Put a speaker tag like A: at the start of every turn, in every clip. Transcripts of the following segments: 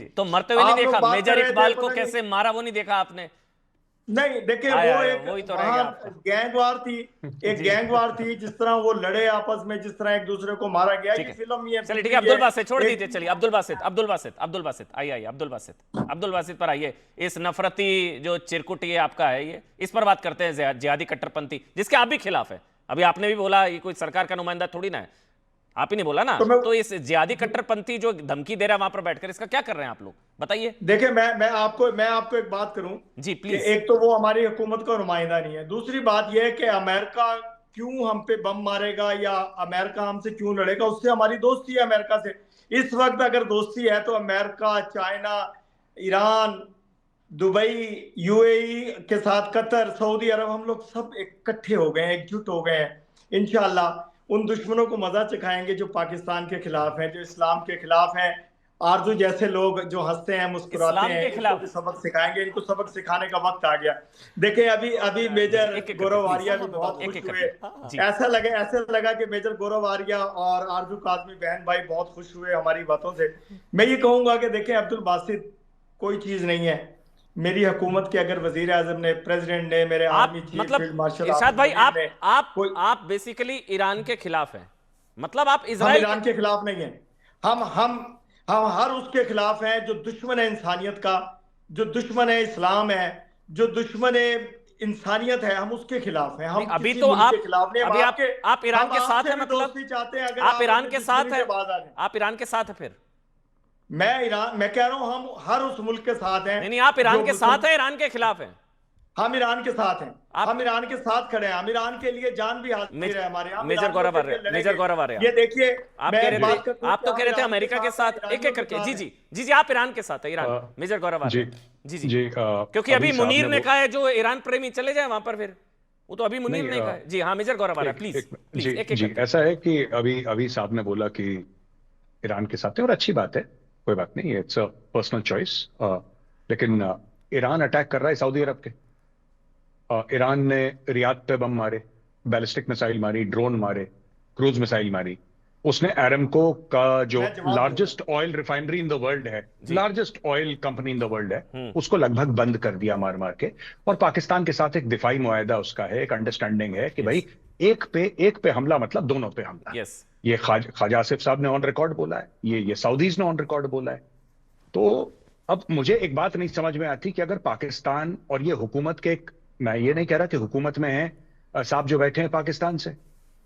A: तो मरते हुए नहीं
B: आप लोग
A: देखा,
B: बात कर
A: मेजर
B: रहे थे
A: इकबाल को
B: पता नहीं।
A: कैसे मारा वो नहीं देखा आपने?
B: नहीं देखिए,
A: आया
B: वो
A: आया,
B: एक
A: वही तो रह
B: वहां
A: गया आपका।
B: गैंगवार थी। एक
A: जी
B: गैंगवार थी, जिस तरह वो लड़े आपस में, जिस तरह एक दूसरे को मारा गया,
A: ठीक
B: ये
A: है,
B: फिल्म ये
A: चलिए ठीक है,
B: दूसरी
A: अब्दुल
B: है।
A: बासित छोड़
B: एक
A: दीजिए, चलिए अब्दुल बासित आइए आइए, अब्दुल बासित पर आइए। इस नफरती जो चिरकुट ये आपका है, ये इस पर बात करते हैं, जिहादी कट्टरपंथी जिसके आप भी खिलाफ है। अभी आपने भी बोला ये कोई सरकार का नुमाइंदा थोड़ी ना है, आप ही नहीं बोला ना।
B: तो मैं
A: तो इस जिहादी कट्टरपंथी जो धमकी दे रहा है वहां पर बैठकर, इसका क्या कर रहे हैं आप लोग, बताइए।
B: देखिए, मैं आपको एक बात करूं
A: जी
B: कि
A: प्लीज।
B: एक तो वो हमारी हुकूमत का नुमाइंदा नहीं है। दूसरी बात यह है कि अमेरिका क्यों हम पे बम मारेगा या अमेरिका हमसे क्यों लड़ेगा? उससे हमारी दोस्ती है अमेरिका से। इस वक्त अगर दोस्ती है तो America, China, Iran, Dubai, UAE के साथ कतर, सऊदी अरब, हम लोग सब इकट्ठे हो गए हैं, एकजुट हो गए हैं। इंशाल्लाह उन दुश्मनों को मजा चखाएंगे जो पाकिस्तान के खिलाफ हैं, जो इस्लाम के खिलाफ हैं। आरजू जैसे लोग जो हंसते हैं, मुस्कुराते
A: इस्लाम
B: हैं,
A: के
B: इनको भी
A: खिलाफ?
B: सबक सिखाएंगे। इनको सबक सिखाने का वक्त आ गया। देखिए, अभी अभी
A: जी
B: मेजर
A: एक एक करके
B: गौरव
A: प्लीज,
B: आर्या भी बहुत
A: एक
B: खुश
A: एक
B: हुए।
A: करके। जी
B: ऐसा लगा कि मेजर गौरव आर्या और आरजू काजमी बहन भाई बहुत खुश हुए हमारी बातों से। मैं ये कहूंगा कि देखें, अब्दुल बासित कोई चीज नहीं है। मेरी हुकूमत के अगर वजीर आजम ने, प्रेसिडेंट ने, मेरे आर्मी
A: आप
B: चीफ
A: मतलब
B: फील्ड मार्शल
A: इरशाद
B: हाफिज
A: भाई,
B: मुनीर
A: आप
B: ने
A: आप
B: कोई।
A: आप बेसिकली ईरान के खिलाफ हैं, मतलब आप
B: हम
A: इजराइल के।
B: ईरान के खिलाफ नहीं हैं। हम हम हर उसके खिलाफ हैं जो दुश्मन है इंसानियत का, जो दुश्मन है इस्लाम है, जो दुश्मन है इंसानियत है, हम उसके खिलाफ हैं।
A: नहीं
B: हम
A: अभी
B: किसी
A: तो
B: मुल्क के
A: आप,
B: खिलाफ नहीं। हम
A: अभी
B: आपके
A: आप ईरान
B: हम
A: के साथ
B: आपसे
A: हैं,
B: भी
A: मतलब
B: दोस्ती चाहते हैं, अगर
A: आप
B: आप
A: ईरान
B: अपनी
A: के साथ
B: दुश्मनी
A: हैं,
B: से बाज आ जाए।
A: आप ईरान के साथ हैं फिर?
B: मैं कह रहा हूं, हम हर उस मुल्क के साथ हैं
A: नहीं नहीं, आप ईरान
B: जो
A: के
B: मुसलमान।
A: साथ हैं, ईरान के खिलाफ हैं
B: हम ईरान के साथ हैं।
A: आप?
B: हम ईरान के साथ खड़े हैं। हम ईरान के लिए जान भी हाजिर है हमारे। हम
A: मेजर
B: ईरानियों
A: गौरव
B: के लिए
A: आर्य, मेजर
B: लड़ेंगे।
A: गौरव आर्य,
B: ये देखिए,
A: आप
B: मैं
A: कह
B: एक
A: रहे थे,
B: बात करूं
A: आप
B: कि
A: तो कह
B: हम
A: रहे थे
B: ईरान के
A: अमेरिका के
B: साथ हैं,
A: साथ, एक
B: ईरानियों
A: एक
B: के
A: करके। जी
B: साथ हैं।
A: जी जी जी, आप ईरान के साथ है, ईरान, मेजर गौरव आर्य।
C: जी
A: जी जी,
C: जी
A: क्योंकि अभी
C: अभी साहब
A: मुनीर
C: ने
A: ने
C: वो
A: कहा है जो ईरान प्रेमी चले जाए वहां पर फिर, वो तो अभी मुनीर
C: नहीं
A: ने कहा है। जी हाँ, मेजर गौरव आर्य,
C: एक
A: प्लीज
C: एक जी
A: प्लीज, एक एक
C: जी
A: करके।
C: ऐसा है कि अभी अभी साहब ने बोला कि ईरान के साथ है और अच्छी बात है, कोई बात नहीं, इट्स अ पर्सनल चॉइस। लेकिन ईरान अटैक कर रहा है सऊदी अरब के। ईरान ने रियाद पे बम मारे, बैलिस्टिक मिसाइल मारी, ड्रोन मारे, क्रूज मिसाइल मारी। उसने एरामको का जो
B: मैं जवाब दूंगा।
C: Largest oil refinery in the world है,
A: जी।
C: Largest oil company in the world है, उसको लगभग बंद कर दिया मार मार के। और पाकिस्तान के साथ एक दिफाई मुआहदा उसका है, एक अंडरस्टैंडिंग है कि
A: यस
C: भाई एक पे हमला मतलब दोनों पे हमला।
A: यस।
C: ये ख्वाजा आसिफ साहब ने ऑन रिकॉर्ड बोला है, ये साउदीज ने ऑन रिकॉर्ड बोला है। तो अब मुझे एक बात नहीं समझ में आती कि अगर पाकिस्तान और ये हुकूमत के मैं ये नहीं कह रहा कि हुकूमत में है साहब जो बैठे हैं पाकिस्तान से,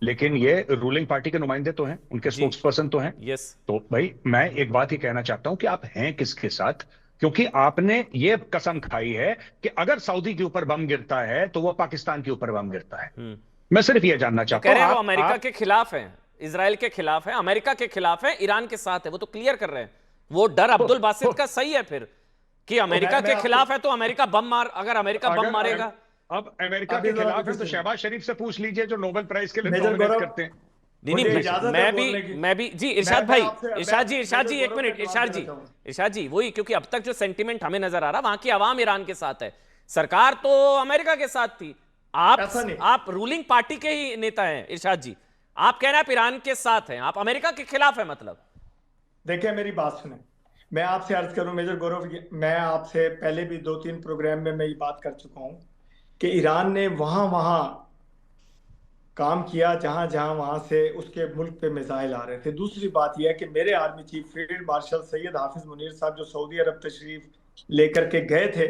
C: लेकिन ये रूलिंग पार्टी के नुमाइंदे तो हैं, उनके
A: जी
C: स्पोक्स पर्सन तो हैं।
A: यस।
C: तो भाई मैं एक बात ही कहना चाहता हूं कि आप हैं किसके साथ, क्योंकि आपने ये कसम खाई है कि अगर सऊदी के ऊपर बम गिरता है तो वह पाकिस्तान के ऊपर बम गिरता है। मैं सिर्फ ये जानना
A: वो
C: चाहता
A: कह
C: हूं
A: रहे हैं वो
C: आप
A: अमेरिका
C: आप
A: के खिलाफ हैं, इसराइल के खिलाफ है, अमेरिका के खिलाफ है, ईरान के साथ है, वो तो क्लियर कर रहे हैं। वो डर अब्दुल बासित का सही है फिर, कि
B: तो
A: अमेरिका
B: मैं
A: के
B: आपको
A: खिलाफ है तो अमेरिका बम मार, अगर अमेरिका बम
C: अगर
A: मारेगा।
C: अब अमेरिका
B: अभी
C: के
B: जरा
C: खिलाफ
B: मुझे
C: है तो
B: सुनिए।
C: शहबाज शरीफ से पूछ लीजिए जो नोबेल प्राइज के लिए
B: मेजर
C: नॉमिनेट
B: गौरव,
C: करते हैं।
A: नहीं नहीं,
B: मुझे
C: जी
B: इजाजत है
A: मैं भी
B: बोलने की।
A: मैं भी जी इरशाद
B: मैं
A: भाई,
B: आपसे
A: इरशाद
B: मेजर
A: जी एक
B: गौरव
A: मिनट,
B: का जवाब
A: इरशाद
B: देना
A: जी,
B: चाहूंगा।
A: इरशाद जी वही, क्योंकि अब तक जो सेंटिमेंट हमें नजर आ रहा, वहां की आवाम ईरान के साथ है, सरकार तो अमेरिका के साथ थी। आप
B: ऐसा नहीं।
A: आप रूलिंग पार्टी के ही नेता हैं इरशाद जी, आप कह रहे हैं आप ईरान के साथ हैं, आप अमेरिका के खिलाफ है मतलब।
B: देखिए, मेरी बात सुने। मैं आपसे अर्ज करूं मेजर गौरव, मैं आपसे पहले भी 2-3 प्रोग्राम में मैं ये बात कर चुका हूं कि ईरान ने वहां वहां काम किया जहां जहां वहां से उसके मुल्क पे मिसाइल आ रहे थे। दूसरी बात यह है कि मेरे army chief field marshal Syed Hafiz Munir Sahab जो सऊदी अरब तशरीफ लेकर के गए थे,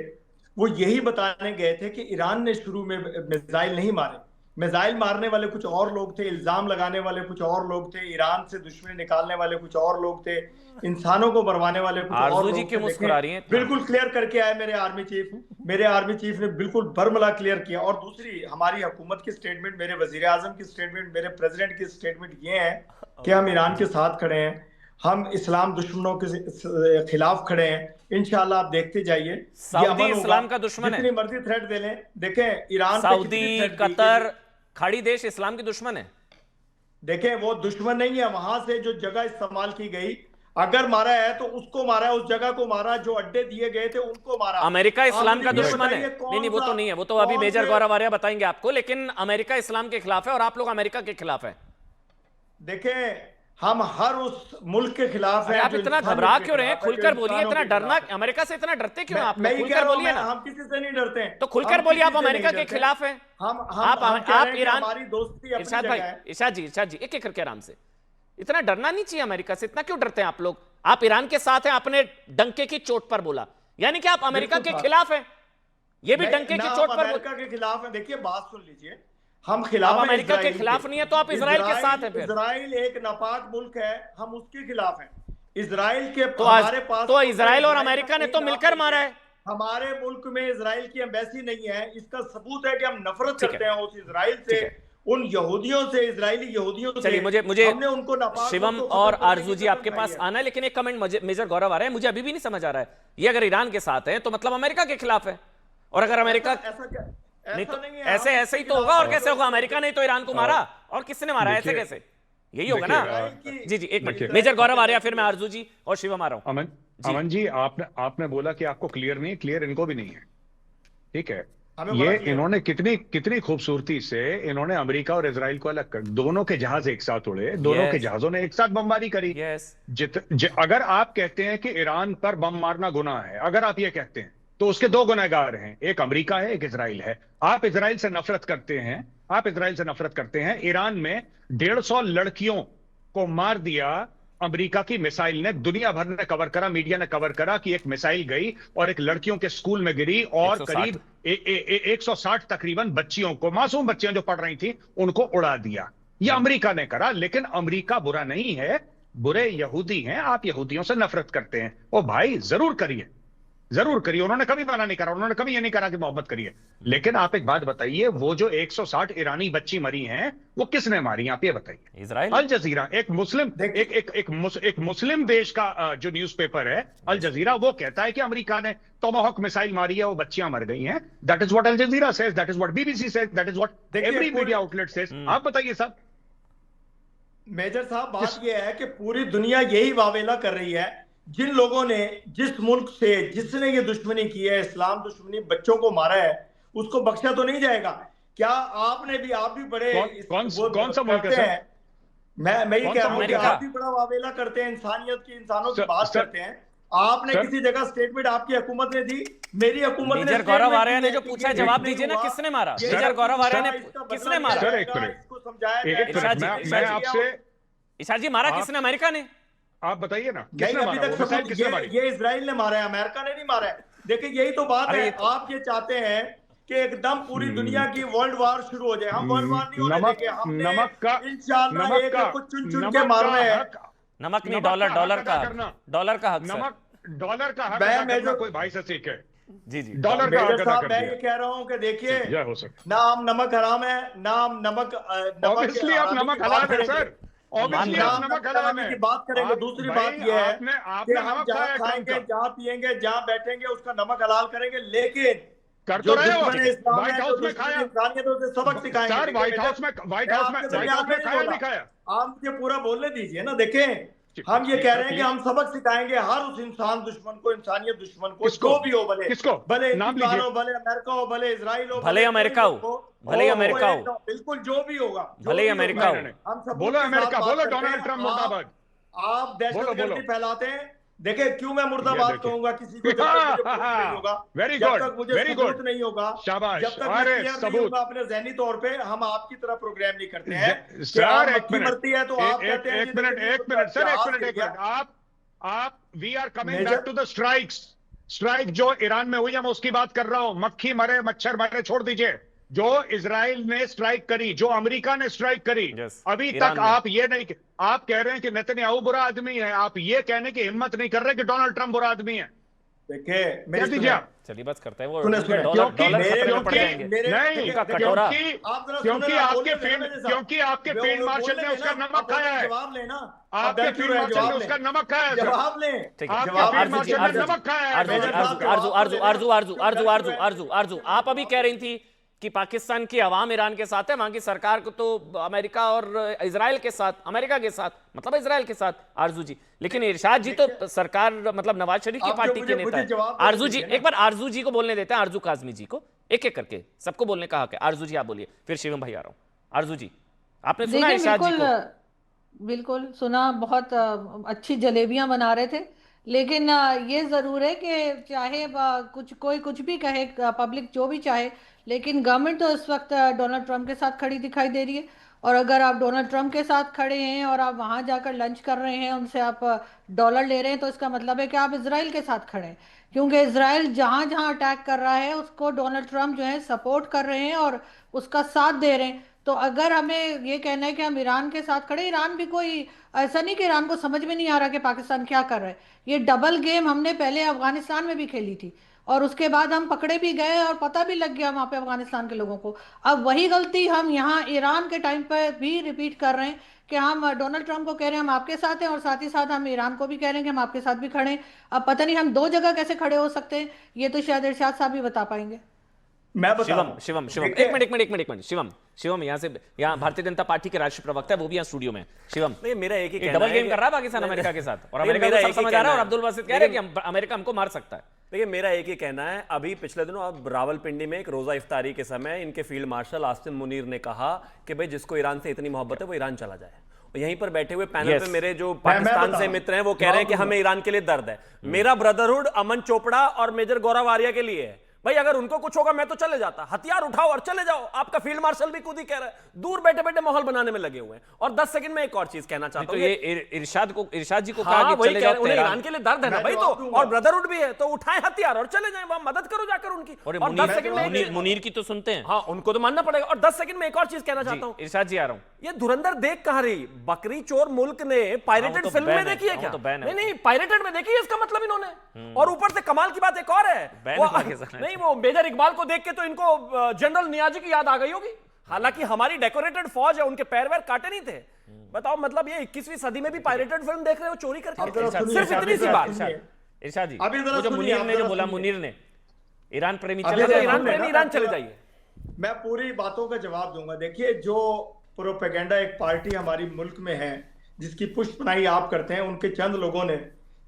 B: वो यही बताने गए थे कि ईरान ने शुरू में मिसाइल नहीं मारे। मिसाइल मारने वाले कुछ और लोग थे, इल्जाम लगाने वाले कुछ और लोग थे, ईरान से दुश्मनी निकालने वाले कुछ और लोग थे, इंसानों को मरवाने वाले कुछ और
A: आरजू जी
B: लोग थे।
A: क्यों
B: देखें,
A: मुस्कुरा रही हैं इतना?
B: बिल्कुल क्लियर करके आए मेरे आर्मी चीफ ने बिल्कुल बरमला क्लियर किया। और दूसरी, हमारी हुकूमत की स्टेटमेंट, मेरे वजीर आजम की स्टेटमेंट, मेरे प्रेसिडेंट की स्टेटमेंट ये है कि हम ईरान के
A: जी।
B: साथ खड़े हैं, हम इस्लाम दुश्मनों के खिलाफ खड़े हैं। इंशाल्लाह आप देखते जाइए, ये
A: सऊदी
B: अमल होगा।
A: इस्लाम का दुश्मन है?
B: जितनी मर्जी थ्रेट दे लें, देखें ईरान पे
A: सऊदी,
B: कितनी थ्रेट दी कि
A: कतर, खाड़ी देश इस्लाम की दुश्मन है?
B: देखें, वो दुश्मन नहीं है। वहां से जो जगह इस्तेमाल की गई, अगर मारा है तो उसको मारा है, उस जगह को मारा, जो अड्डे दिए गए थे उनको मारा।
A: अमेरिका
B: आप
A: इस्लाम
B: मुझे
A: का
B: ये
A: दुश्मन है?
B: बताइए
A: नहीं नहीं, वो तो नहीं है, वो तो अभी
B: कौन
A: मेजर
B: से
A: गौरव आर्य बताएंगे आपको, लेकिन अमेरिका इस्लाम के खिलाफ है और आप लोग अमेरिका के खिलाफ है।
B: देखें, हम हर उस मुल्क के खिलाफ
A: अरे
B: हैं
A: आप
B: जो
A: इतना
B: इंसानियत
A: घबरा
B: के
A: क्यों रहे हैं?
B: खिलाफ है, जो
A: खुलकर बोलिए,
B: इंसानों
A: इतना
B: के
A: डरना,
B: खिलाफ है।
A: अमेरिका से इतना डरते क्यों हैं आप
B: मैं
A: लोग?
B: ही कह
A: खुलकर
B: रहा हूं,
A: बोलिए ना।
B: हम किसी से नहीं डरते हैं।
A: तो खुलकर
B: हम
A: बोलिए,
B: किसी
A: आप
B: से
A: अमेरिका
B: नहीं
A: के
B: डरते।
A: खिलाफ हैं।
B: हम कह
A: आप
B: रहे हैं कि
A: ईरान,
B: हमारी दोस्ती अपनी
A: इरशाद भाई,
B: जगह है।
A: इरशाद जी एक एक करके आराम से। इतना डरना नहीं चाहिए अमेरिका से, इतना क्यों डरते हैं आप लोग? आप ईरान के साथ हैं, आपने डंके की चोट पर बोला, यानी कि आप अमेरिका
B: बिल्कुल
A: के
B: साहब।
A: खिलाफ हैं। ये भी
B: नहीं,
A: डंके
B: ना
A: की
B: हम
A: चोट पर
B: अमेरिका के खिलाफ हैं। देखिए बात सुन लीजिए, हम
A: आप
B: खिलाफ हैं
A: अमेरिका के
B: इजराइल
A: खिलाफ नहीं है तो आप इजराइल के साथ हैं फिर।
B: इजराइल एक नापाक मुल्क है, हम उसके खिलाफ हैं। इजराइल के
A: तो
B: हमारे पास
A: तो इजराइल और
B: का
A: अमेरिका ने
B: कोई
A: तो
B: नाम
A: मिलकर
B: नहीं
A: मारा
B: है।
A: है।
B: हमारे मुल्क में इजराइल की एम्बेसी नहीं है। इसका सबूत है कि हम नफरत
A: ठीक
B: करते
A: है,
B: हैं उस इजराइल से,
A: ठीक है।
B: उन यहूदियों से, इजरायली यहूदियों से।
A: चलिए, मुझे
B: हमने उनको नापाक
A: शिवम
B: मुल्क को
A: और
B: खत्म करने
A: आरजू
B: की
A: जी
B: कसम
A: आपके
B: खाई
A: पास
B: है।
A: आना है, लेकिन एक कमेंट मेजर गौरव आ रहा है, मुझे अभी भी नहीं समझ आ रहा है। ये अगर ईरान के साथ है तो मतलब अमेरिका के खिलाफ है, और अगर अमेरिका
B: ऐसा क्या?
A: नहीं
B: ऐसा
A: तो
B: नहीं है।
A: ऐसे ही तो होगा। और कैसे होगा? अमेरिका ने तो ईरान को मारा, और किसने मारा? ऐसे
C: देखिए,
A: कैसे? यही होगा ना।
C: देखिए,
A: जी एक मिनट,
C: देखिए,
A: मेजर गौरव आ रहा है, फिर मैं आरजू जी और शिवम आ रहा हूं।
C: अमन जी, आपने बोला कि आपको क्लियर नहीं, क्लियर इनको भी नहीं है। ठीक है,
B: हमें बड़ा
C: ये
B: क्लियर है।
C: इन्होंने कितनी कितनी खूबसूरती से इन्होंने अमेरिका और इजराइल को अलग कर, दोनों के जहाज एक साथ उड़े, दोनों के
A: Yes.
C: जहाजों ने एक साथ बमबारी करी।
A: यस,
C: अगर आप कहते हैं कि ईरान पर बम मारना गुनाह है, अगर आप ये कहते हैं, तो उसके दो गुनहगार हैं, एक अमेरिका है, एक इजराइल है। आप इजराइल से नफरत करते हैं, आप इजराइल से नफरत करते हैं। ईरान में 150 लड़कियों को मार दिया अमेरिका की मिसाइल ने। दुनिया भर ने कवर करा, मीडिया ने कवर करा कि एक मिसाइल गई और एक लड़कियों के स्कूल में गिरी, और
A: 160
C: करीब 160 तकरीबन बच्चियों को, मासूम बच्चियां जो पढ़ रही थी, उनको उड़ा दिया। यह अमेरिका ने करा। लेकिन अमेरिका बुरा नहीं है, बुरे यहूदी हैं। आप यहूदियों से नफरत करते हैं। ओ भाई, जरूर करिए, जरूर करिए। उन्होंने कभी मना नहीं करा, उन्होंने कभी ये नहीं करा कि मोहब्बत करिए। लेकिन आप एक बात बताइए, वो जो 160 ईरानी बच्ची मरी हैं, वो किसने मारी? आप ये बताइए।
A: इजराइल।
C: अल जजीरा, एक मुस्लिम एक मुस्लिम देश का जो न्यूज़पेपर है अल जजीरा, वो कहता है कि अमेरिका ने टोमाहॉक मिसाइल मारी है, वो बच्चियां मर गई हैं। That is what Al Jazeera says, that is what BBC says, that is what
B: देखिए,
C: एवरी मीडिया आउटलेट सेज। आप बताइए साहब।
B: मेजर साहब, बात यह है कि पूरी दुनिया यही वावेला कर रही है। जिन लोगों ने, जिस मुल्क से, जिसने ये दुश्मनी की है, इस्लाम दुश्मनी, बच्चों को मारा है, उसको बख्शा तो नहीं जाएगा। क्या आपने भी, आप भी बड़े
C: कौन सा मुल्क है
B: करते
C: सर?
B: हैं। मैं ये
C: कौन
B: कह
C: सा
B: रहा हूँ कि
A: अमेरिका?
B: आप भी बड़ा वावेला करते हैं, इंसानियत की, इंसानों की बात
C: सर,
B: करते हैं। आपने
C: सर,
B: किसी जगह स्टेटमेंट आपकी हुकूमत ने दी, मेरी हुकूमत ने
A: मेजर गौरव आर्य ने
B: statement
A: जो
B: दी है
A: पूछा
B: कि
A: है,
B: ये
A: जवाब
B: नहीं
A: दीजिए ना,
B: हुआ।
A: किसने मारा?
B: ये
A: मेजर गौरव आर्य ने
B: इसका
A: किसने
B: बदला
A: मारा?
B: लिया
C: सर, एक
B: जाएगा,
C: मिनट।
B: इसको समझाया
C: एक
B: जाएगा।
A: इरशाद जी,
C: मिनट, मैं आपसे,
A: इरशाद जी, मारा
C: आप-
A: किसने? अमेरिका ने।
C: आप बताइए ना,
B: नहीं,
C: किसने
B: अभी
C: मारा?
B: तक
C: वो मिसाइल
B: सबूत
C: किसने मारी?
B: ये इजराइल ने मारा है, अमेरिका ने नहीं मारा है। देखिए, यही तो बात
A: अरे
B: है।
A: ये तो-
B: आप ये चाहते हैं कि एकदम पूरी दुनिया की वर्ल्ड वार शुरू हो जाए। हम वर्ल्ड वार नहीं होने देंगे। हमने इंशाल्लाह एक कुछ चुन चुन के मारना है।
A: नमक नहीं,
C: नमक
A: डॉलर,
C: का
A: डॉलर
C: हक
A: का
C: अदा
A: हक,
C: करना।
A: डॉलर का हक सर।
C: डॉलर का हक
B: मैं-
C: अदा
B: मैं
C: करना
B: जो-
C: कोई भाई से सीखे।
A: जी जी,
C: डॉलर का हक
B: मेजर
C: अदा
B: साहब,
C: कर
B: मैं ये
C: दिया।
B: कह रहा हूँ कि देखिए,
C: जय हो सके।
B: ना हम नमक हराम है, ना हम नमक
C: ऑब्वियसली आप
B: हरामी
C: नमक
B: की बात
C: हलाल है
B: करेंगे।
C: सर, ऑब्वियसली
A: हम
C: आप नमक हलाल
B: हरामी
C: है।
B: की बात करेंगे। दूसरी बात यह है कि
C: आपने
B: हम
C: नमक
B: जहाँ
C: खाया ट्रम्प
B: खाएंगे,
C: का।
B: जहाँ पिएंगे, जहाँ बैठेंगे, उसका नमक हलाल करेंगे। लेकिन
C: कर
B: जो
C: तो रहे हो।
B: दुश्मन इस्लाम
C: व्हाइट
B: है, जो
C: हाउस में
B: दुश्मन
C: खाया
B: इंसानियत है, उसे सबक सिखाएंगे।
C: सर,
B: देखिए
C: व्हाइट
B: बेटा,
C: हाउस में
B: मैं आपके दरमियान में
C: खाया
B: नहीं
C: नहीं
B: बोला।
C: खाया?
B: आप मुझे पूरा बोलने दीजिए ना। देखें, हम ये कह रहे हैं कि हम सबक सिखाएंगे हर उस इंसान दुश्मन को, इंसानियत दुश्मन को,
C: किसको?
B: जो भी हो, भले
C: किसको?
B: भले
C: नाम
B: ईरान
C: लीजिए।
B: हो, भले अमेरिका हो, भले इजराइल हो,
A: भले अमेरिका हो, भले अमेरिका हो,
B: बिल्कुल जो भी होगा, जो
A: भले
B: भी
A: अमेरिका
B: होगा।
A: हो।
B: हम सब
C: बोलो अमेरिका, बोलो डोनाल्ड ट्रम्प मुर्दाबाद।
B: आप दहशतगर्दी
C: बोलो।
B: फैलाते हैं। देखिए, क्यों मैं
C: ये
B: मुर्दाबाद
C: देखिए।
B: कहूंगा किसी को, जब तक मुझे सबूत नहीं होगा,
C: वेरी
B: जब
C: गुड,
B: तक मुझे
C: वेरी
B: सबूत
C: गुड,
B: नहीं होगा,
C: शाबाश।
B: जब तक मैं
C: अरे
B: क्लियर नहीं
C: सबूत।
B: होगा अपने जहनी तौर पे, हम आपकी तरह प्रोग्राम नहीं करते हैं कि
C: सर,
B: आप
C: एक
B: मक्खी
C: मिनट,
B: मरती है तो आप कहते हैं
C: एक मिनट, एक मिनट सर, एक मिनट। आप we are coming back to the strike जो ईरान में हुई है, मैं उसकी बात कर रहा हूं। मक्खी मरे, मच्छर मरे, छोड़ दीजिए। जो इजराइल ने स्ट्राइक करी, जो अमेरिका ने स्ट्राइक करी, अभी तक आप ये नहीं, आप कह रहे हैं कि नेतन्याहू बुरा आदमी है, आप ये कहने की हिम्मत नहीं कर रहे कि डोनाल्ड ट्रम्प बुरा आदमी है।
B: देखिए,
C: कह दीजिए आप।
A: चलिए बस करते हैं वो
B: सुने,
A: डॉलर
C: क्योंकि
A: डॉलर खतरे में पड़
B: मेरे-
A: जाएंगे।
B: मेरे-
C: नहीं,
A: उनका कटोरा।
C: क्योंकि आपके फील्ड मार्शल ने उसका नमक खाया है।
B: जवाब लेना,
C: आपके फील्ड मार्शल ने उसका नमक खाया है सर।
B: जवाब लें।
A: ठीक है,
C: आपके
B: जवाब
C: फील्ड
B: दीजिए,
C: मार्शल ने नमक खाया है।
A: आरजू आप अभी कह रही थी कि पाकिस्तान की आवाम ईरान के साथ है, वहां की सरकार को तो अमेरिका और इजराइल के साथ, अमेरिका के साथ मतलब इजराइल के साथ। आरजू जी, लेकिन इरशाद जी तो सरकार मतलब नवाज शरीफ की
B: आप
A: पार्टी
B: जो
A: के
B: मुझे
A: नेता है।
B: जवाब
A: आरजू जी,
B: दीजिए ना।
A: एक बार आरजू जी को बोलने देते हैं, आरजू काजमी जी को, एक एक करके सबको बोलने का हक है। आरजू जी आप बोलिए, फिर शिवम भाई आ रहा हूं। आरजू जी, आपने सुना
D: देखिए
A: इरशाद जी
D: बिल्कुल
A: को?
D: बिल्कुल सुना, बहुत अच्छी जलेबियां बना रहे थे। लेकिन ये ज़रूर है कि चाहे कुछ कोई कुछ भी कहे, पब्लिक जो भी चाहे, लेकिन गवर्नमेंट तो इस वक्त डोनाल्ड ट्रंप के साथ खड़ी दिखाई दे रही है। और अगर आप डोनाल्ड ट्रंप के साथ खड़े हैं और आप वहां जाकर लंच कर रहे हैं, उनसे आप डॉलर ले रहे हैं, तो इसका मतलब है कि आप इसराइल के साथ खड़े हैं। क्योंकि इसराइल जहां जहां अटैक कर रहा है उसको डोनाल्ड ट्रंप जो है सपोर्ट कर रहे हैं और उसका साथ दे रहे हैं। तो अगर हमें ये कहना है कि हम ईरान के साथ खड़े, ईरान भी कोई ऐसा नहीं कि ईरान को समझ में नहीं आ रहा कि पाकिस्तान क्या कर रहा है। ये डबल गेम हमने पहले अफगानिस्तान में भी खेली थी, और उसके बाद हम पकड़े भी गए और पता भी लग गया वहां पे अफगानिस्तान के लोगों को। अब वही गलती हम यहाँ ईरान के टाइम पर भी रिपीट कर रहे हैं कि हम डोनाल्ड ट्रंप को कह रहे हैं हम आपके साथ हैं, और साथ ही साथ हम ईरान को भी कह रहे हैं कि हम आपके साथ भी खड़े हैं। अब पता नहीं हम दो जगह कैसे खड़े हो सकते हैं, ये तो शायद इरशाद साहब भी बता पाएंगे।
B: मैं बता
A: शिवम
B: दूं।
A: शिवम शिवम
B: देखिए,
A: एक मिनट शिवम शिवम यहाँ भारतीय जनता पार्टी के राष्ट्रीय प्रवक्ता है, वो भी यहाँ स्टूडियो में है। शिवम,
E: नहीं, मेरा एक ही
A: ये
E: कहना
A: डबल
E: है
A: गेम
E: कि-
A: कर रहा है पाकिस्तान अमेरिका के साथ, और
E: नहीं,
A: अमेरिका
E: मेरा
A: को
E: एक
A: सब
E: ही
A: समझ आ रहा है, और
E: कहना है।
A: अब्दुल बासित कह रहे हैं कि अमेरिका हमको मार सकता है।
E: देखिए, मेरा एक ही कहना है, अभी पिछले दिनों अब रावलपिंडी में एक रोजा इफ्तारी के समय इनके फील्ड मार्शल आसिम मुनीर ने कहा कि भाई जिसको ईरान से इतनी मोहब्बत है वो ईरान चला जाए। और यहीं पर बैठे हुए पैनल
A: Yes.
E: पे मेरे जो
B: मैं
E: पाकिस्तान
B: बता
E: से
B: रहा हूं।
E: मित्र हैं वो कह रहे हैं कि हमें ईरान के लिए दर्द है। मेरा ब्रदरहुड अमन चोपड़ा और मेजर गौरव आर्या के लिए है। भाई अगर उनको कुछ होगा मैं तो चले जाता, हथियार उठाओ और चले जाओ। आपका फील्ड मार्शल भी खुद ही कह रहा है, दूर बैठे बैठे माहौल बनाने में लगे हुए हैं। और 10 सेकंड में एक और चीज कहना चाहता
A: तो
E: हूं,
A: ये इरशाद जी को कहा
E: हाँ,
A: कि
E: वही
A: चले
E: कह रहे
A: जाओ
E: हैं, उन्हें
A: तेहरान।
E: ईरान के लिए दर्द है ना
B: मैं
E: भाई,
B: जवाब
E: तो
B: दूंगा।
E: और ब्रदरहुड भी है, तो उठाएं हथियार और चले जाएं, वहां मदद करो जाकर उनकी।
A: और
E: और 10 सेकंड में
A: मुनीर की तो सुनते हैं।
E: हाँ, उनको तो मानना पड़ेगा। और 10 सेकंड में एक और चीज कहना चाहता हूं,
A: इरशाद जी आ रहा हूँ।
E: ये धुरंधर देख कहां रही? बकरी चोर मुल्क ने पायरेटेड
A: तो
E: फिल्म
A: बैन
E: में
A: है,
E: देखी है
A: वो
E: क्या?
A: तो बैन है।
E: नहीं नहीं, पायरेटेड में देखी है, इसका मतलब इन्होंने। और ऊपर से कमाल की बात एक और है,
A: बैन
E: वो
A: है पाकिस्तान।
E: नहीं, वो मेजर इकबाल को देख के तो इनको जनरल नियाजी की याद आ गई होगी। हालांकि हमारी डेकोरेटेड फौज है, उनके पैर वैर काटे नहीं थे। बताओ, मतलब ये 21वीं सदी में भी पायरेटेड फिल्म देख रहे हो, चोरी करके? सिर्फ इतनी सी बात।
A: इरशाद जी,
B: अभी जरा
A: वो जो
B: सुनिए,
A: मुनीर
B: आप
A: ने जो
B: जरा
A: बोला,
B: सुनिए।
A: मुनीर ने ईरान प्रेमी
B: अभी
A: चले
B: तो
A: जाए,
E: ईरान
B: में
E: में ईरान चले जाइए।
B: मैं पूरी बातों का जवाब दूंगा। देखिए, जो प्रोपेगेंडा एक पार्टी हमारी मुल्क में है जिसकी पुष्पनाई आप करते हैं, उनके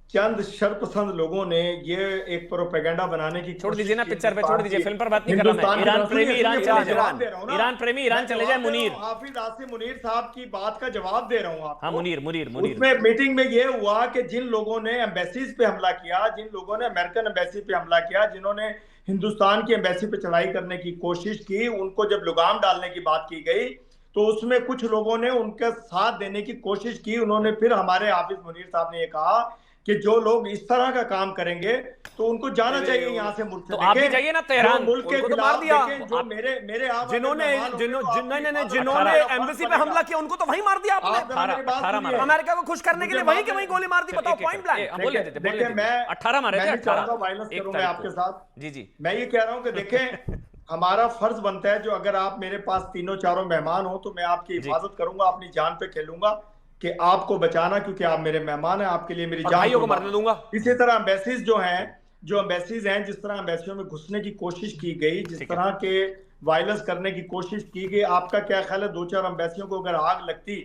B: चंद शरपसंद लोगों ने ये एक प्रोपेगेंडा बनाने की
A: छोड़
B: कोशिश
A: दीजिए ना,
B: की
A: पिक्चर पे छोड़ दीजिए, फिल्म पर बात नहीं कर
B: हिंदुस्तान
A: रहा मैं।
B: की
A: ईरान
B: तरफ।
A: प्रेमी
B: सुनिए,
A: ईरान
B: सुनिए,
A: चले
B: मैं जवाब दे
A: जाए,
B: रहा हूं ना।
A: ईरान प्रेमी ईरान
B: मैं
A: चले
B: जवाब
A: जाए।
B: दे रहा
A: मुनीर,
B: हूं, हाफिज आसिम मुनीर साहब की बात का जवाब दे रहा हूं आपको।
A: हाँ मुनीर
B: उसमें मीटिंग में ये हुआ कि जिन लोगों ने एम्बेसीज पे हमला किया, जिन लोगों ने अमेरिकन एम्बेसी पे हमला किया, जिन्होंने हिंदुस्तान की एम्बेसी पे चढ़ाई करने की कोशिश की, उनको जब लगाम डालने की बात की गई तो उसमें कुछ लोगों ने उनका साथ देने की कोशिश की। उन्होंने फिर हमारे हाफिज मुनीर साहब ने ये कहा कि जो लोग इस तरह का काम करेंगे तो उनको जाना चाहिए यहाँ से मुल्क से।
A: तो आप भी
B: देखें,
A: जाइए ना तेहरान,
B: जो मुल्क के
E: उनको तो
B: खिलाफ
E: मार दिया।
B: देखें, जो मेरे आप
E: जिन्होंने
B: मेहमान होंगे तो आपकी
E: जिन्होंने
B: हिफाजत
E: एम्बेसी पे
B: करेगा।
E: हमला किया उनको तो वहीं मार दिया आपने।
B: आप जरा मेरी बात
A: 18
B: सुनिए।
E: अमेरिका को खुश करने के लिए वहीं के वहीं गोली मार दी। बताओ, पॉइंट ब्लैंक।
A: बोल लेते
B: देखिए, मैं
A: 18 मारे थे,
B: मैं भी
A: 18
B: चाहूंगा वायलेंस
A: एक
B: करूं मैं
A: तारीख
B: आपके
A: को।
B: साथ।
A: जी जी,
B: मैं ये कह रहा हूं कि देखें, हमारा फर्ज बनता है, जो अगर आप मेरे पास तीनों चारों मेहमान हो तो मैं आपकी हिफाजत करूंगा, अपनी जान पे खेलूंगा कि आपको बचाना, क्योंकि आप मेरे मेहमान हैं, आपके लिए मेरी
E: और
B: जान
E: भाइयों को
B: कुर्बान।
E: मरने दूंगा।
B: इसी तरह एम्बेसीज जो एम्बेसीज हैं, जिस तरह एम्बेसियों में घुसने की कोशिश की गई, जिस
A: ठीक है।
B: तरह के वायलेंस करने की कोशिश की गई, आपका क्या ख्याल है 2-4 एम्बेसियों को अगर आग लगती,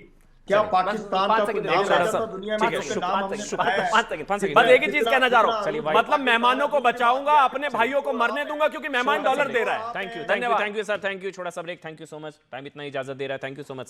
B: क्या
E: चलिए,
B: पाकिस्तान
E: पाँच
B: का
E: सेकंड
B: कोई नाम
E: दीजिए,
B: रहता
A: सर।
B: था दुनिया
A: ठीक
B: में
A: है,
B: जिसका नाम हमने बनाया है?
E: 5 सेकंड
A: पाँच सेकंड।
E: बस एक ही चीज कहना चाह रहा
A: चलिए,
E: हूँ, मतलब मेहमानों को बचाऊंगा, अपने भाइयों को मरने दूंगा, क्योंकि मेहमान डॉलर दे रहा है।
A: थैंक यू
E: धन्यवाद।
A: Thank you sir, thank you, छोटा सा break. Thank you so much, time इतना इजाजत दे रहा है। Thank you so much sir.